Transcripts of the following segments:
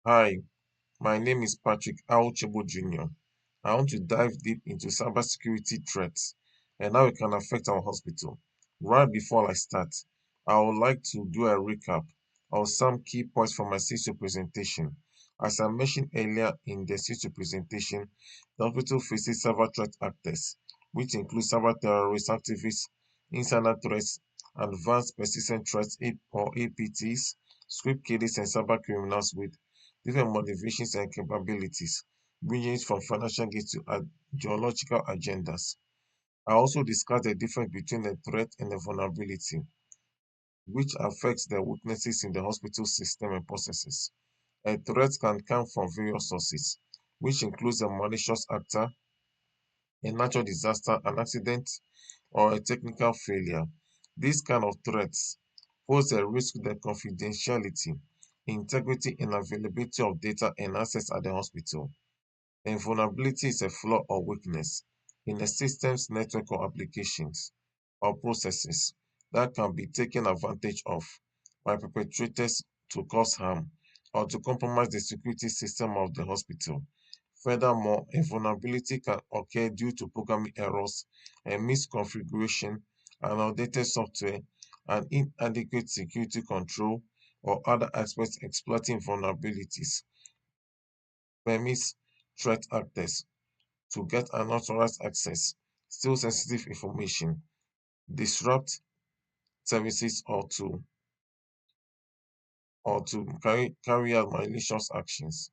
Hi, my name is Patrick Aochebo Jr. I want to dive deep into cybersecurity threats and how it can affect our hospital. Right before I start, I would like to do a recap of some key points from my CISO presentation. As I mentioned earlier in the CISO presentation, the hospital faces cyber threat actors, which include cyber terrorist activists, insider threats, advanced persistent threats or APTs, script kiddies, and cyber criminals with different motivations and capabilities, ranging from financial gains to ideological agendas. I also discussed the difference between a threat and a vulnerability, which affects the weaknesses in the hospital system and processes. A threat can come from various sources, which includes a malicious actor, a natural disaster, an accident, or a technical failure. These kind of threats pose a risk to the confidentiality, integrity, and availability of data and assets at the hospital. And vulnerability is a flaw or weakness in a system's network or applications or processes that can be taken advantage of by perpetrators to cause harm or to compromise the security system of the hospital. Furthermore, a vulnerability can occur due to programming errors and misconfiguration and outdated software and inadequate security control or other aspects exploiting vulnerabilities permits threat actors to get unauthorized access, steal sensitive information, disrupt services, or to carry out malicious actions.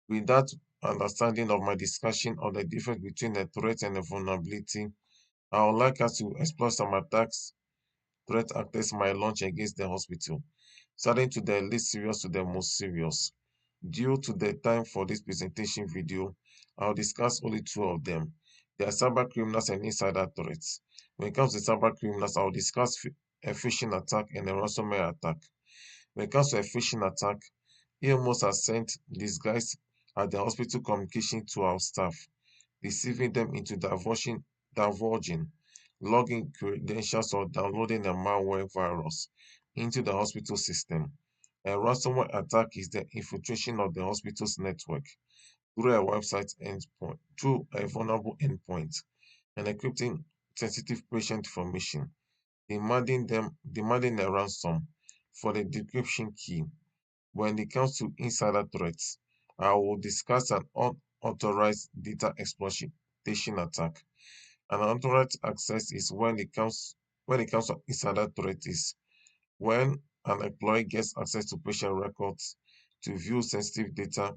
With that understanding of my discussion of the difference between a threat and a vulnerability, I would like us to explore some attacks threat actors might launch against the hospital, starting to the least serious to the most serious. Due to the time for this presentation video, I'll discuss only two of them. They are cyber criminals and insider threats. When it comes to cyber criminals, I'll discuss a phishing attack and a ransomware attack. When it comes to a phishing attack, EMOs are sent disguised as the hospital communication to our staff, deceiving them into divulging login credentials or downloading a malware virus into the hospital system. A ransomware attack is the infiltration of the hospital's network through a website endpoint, through a vulnerable endpoint, and encrypting sensitive patient information, demanding a ransom for the decryption key. When it comes to insider threats, I will discuss an unauthorized data exploitation attack. An unauthorized access is when it comes to insider threat is when an employee gets access to patient records to view sensitive data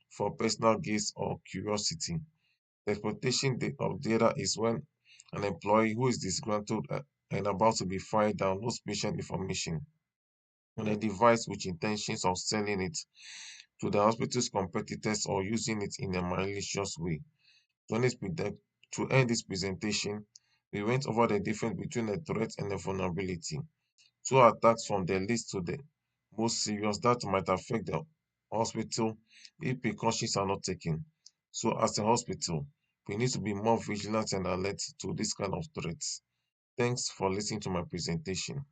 for personal gains or curiosity. The exploitation of data is when an employee who is disgruntled and about to be fired downloads patient information on a device with intentions of selling it to the hospital's competitors or using it in a malicious way. To end this, to end this presentation, we went over the difference between a threat and a vulnerability. Two attacks from the list to the most serious that might affect the hospital if precautions are not taken. So, as a hospital, we need to be more vigilant and alert to this kind of threats. Thanks for listening to my presentation.